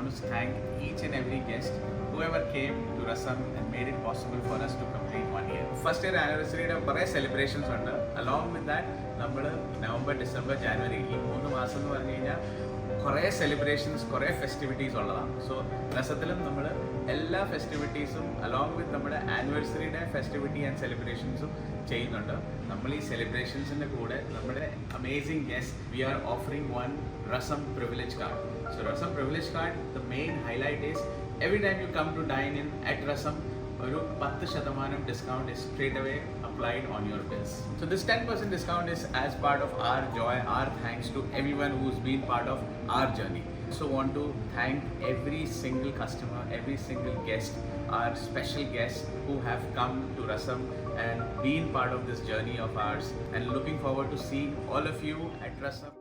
want to thank each and every guest, whoever came to Rasam and made it possible for us to complete 1 year. First year anniversary കുറേ celebrations ഉണ്ട്. Along with that, നമ്മൾ November, December, January ഈ 3 മാസം എന്ന് പറഞ്ഞു കഴിഞ്ഞാൽ കുറേ celebrations, കുറേ ഫെസ്റ്റിവിറ്റീസ് ഉള്ളതാണ്. സോ രസത്തിലും നമ്മൾ എല്ലാ ഫെസ്റ്റിവിറ്റീസും അലോങ് വിത്ത് നമ്മുടെ ആനിവേഴ്സറിയുടെ ഫെസ്റ്റിവിറ്റി ആൻഡ് സെലിബ്രേഷൻസും ചെയ്യുന്നുണ്ട്. നമ്മൾ ഈ സെലിബ്രേഷൻസിൻ്റെ കൂടെ നമ്മുടെ amazing guest we are offering one Rasam privilege card. So Rasam privilege card, the main highlight is every time you come to dine in at Rasam, ഒരു 10% discount is straight away applied on your bills. So this 10% discount is as part of our joy, our thanks to everyone who's been part of our journey. So want to thank every single customer, every single guest, our special guests who have come to Rasam and been part of this journey of ours, and looking forward to seeing all of you at Rasam.